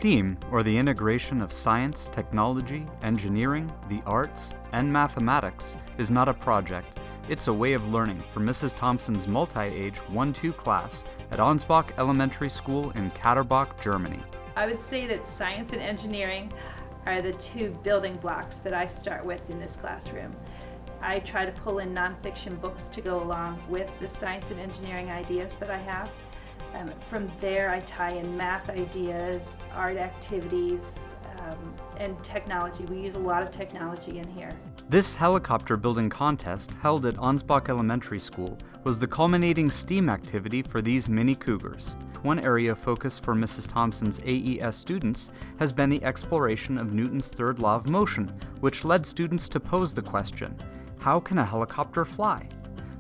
STEAM, or the integration of science, technology, engineering, the arts, and mathematics, is not a project. It's a way of learning for Mrs. Thompson's multi-age 1-2 class at Ansbach Elementary School in Katterbach, Germany. I would say that science and engineering are the two building blocks that I start with in this classroom. I try to pull in nonfiction books to go along with the science and engineering ideas that I have. From there, I tie in math ideas, art activities, and technology. We use a lot of technology in here. This helicopter building contest held at Ansbach Elementary School was the culminating STEAM activity for these mini cougars. One area of focus for Mrs. Thompson's AES students has been the exploration of Newton's third law of motion, which led students to pose the question, how can a helicopter fly?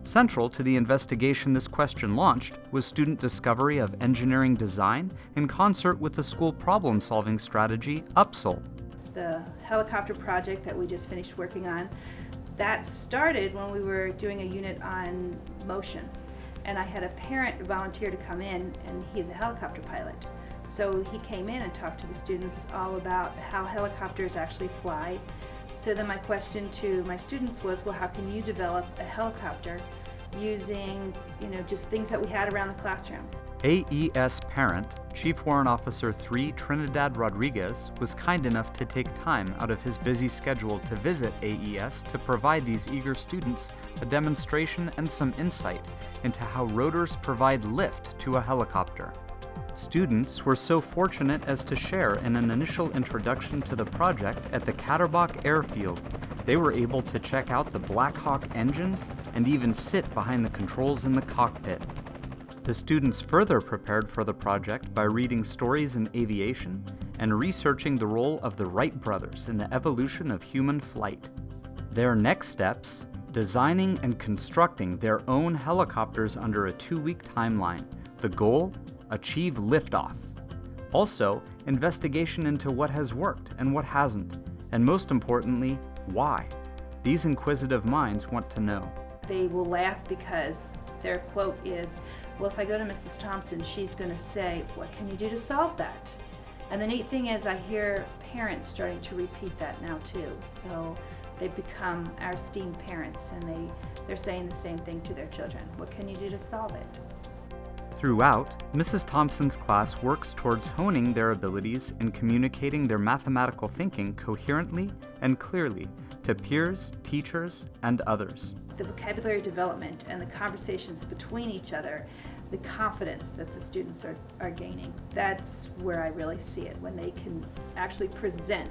Central to the investigation this question launched was student discovery of engineering design in concert with the school problem-solving strategy, UPSL. The helicopter project that we just finished working on, that started when we were doing a unit on motion. And I had a parent volunteer to come in, and he's a helicopter pilot. So he came in and talked to the students all about how helicopters actually fly. So then my question to my students was, well, how can you develop a helicopter using, just things that we had around the classroom? AES parent, Chief Warrant Officer 3 Trinidad Rodriguez, was kind enough to take time out of his busy schedule to visit AES to provide these eager students a demonstration and some insight into how rotors provide lift to a helicopter. Students were so fortunate as to share in an initial introduction to the project at the Katterbach Airfield. They were able to check out the Black Hawk engines and even sit behind the controls in the cockpit. The students further prepared for the project by reading stories in aviation and researching the role of the Wright brothers in the evolution of human flight. Their next steps: designing and constructing their own helicopters under a 2-week timeline. The goal? Achieve liftoff. Also, investigation into what has worked and what hasn't, and most importantly, why. These inquisitive minds want to know. They will laugh because their quote is, well, if I go to Mrs. Thompson, she's going to say, what can you do to solve that? And the neat thing is I hear parents starting to repeat that now too. So they've become our STEAM parents, and they're saying the same thing to their children. What can you do to solve it? Throughout, Mrs. Thompson's class works towards honing their abilities in communicating their mathematical thinking coherently and clearly to peers, teachers, and others. The vocabulary development and the conversations between each other, the confidence that the students are gaining, that's where I really see it, when they can actually present.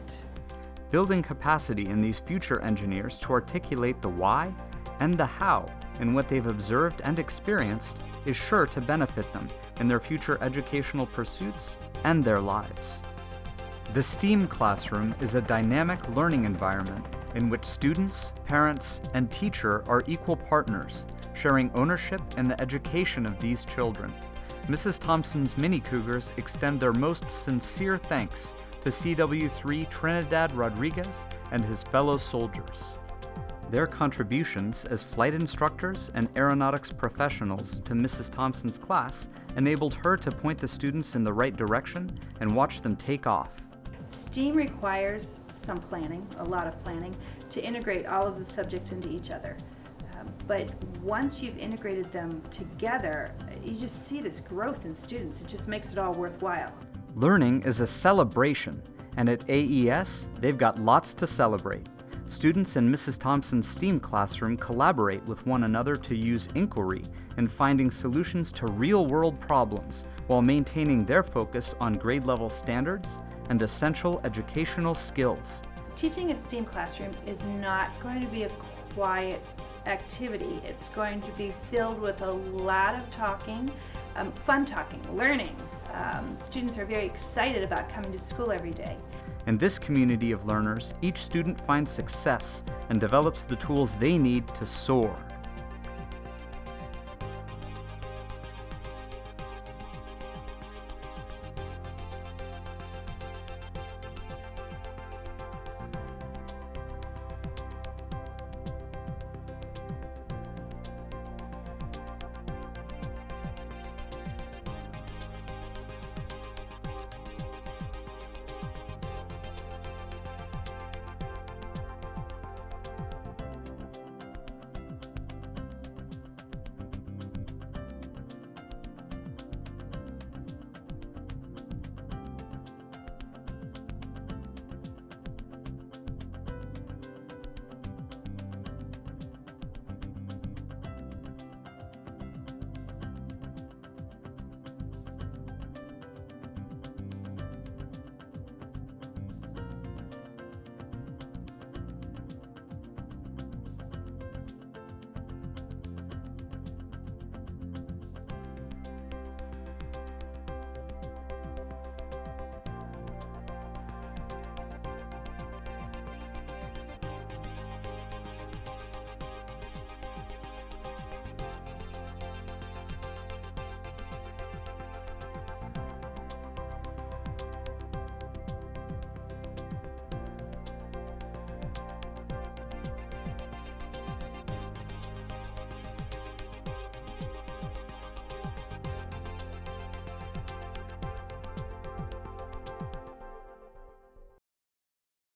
Building capacity in these future engineers to articulate the why and the how in what they've observed and experienced is sure to benefit them in their future educational pursuits and their lives. The STEAM classroom is a dynamic learning environment in which students, parents, and teacher are equal partners, sharing ownership in the education of these children. Mrs. Thompson's Mini Cougars extend their most sincere thanks to CW3 Trinidad Rodriguez and his fellow soldiers. Their contributions as flight instructors and aeronautics professionals to Mrs. Thompson's class enabled her to point the students in the right direction and watch them take off. STEAM requires some planning, a lot of planning, to integrate all of the subjects into each other. But once you've integrated them together, you just see this growth in students. It just makes it all worthwhile. Learning is a celebration, and at AES, they've got lots to celebrate. Students in Mrs. Thompson's STEAM classroom collaborate with one another to use inquiry in finding solutions to real-world problems while maintaining their focus on grade-level standards and essential educational skills. Teaching a STEAM classroom is not going to be a quiet activity. It's going to be filled with a lot of talking, fun talking, learning. Students are very excited about coming to school every day. In this community of learners, each student finds success and develops the tools they need to soar.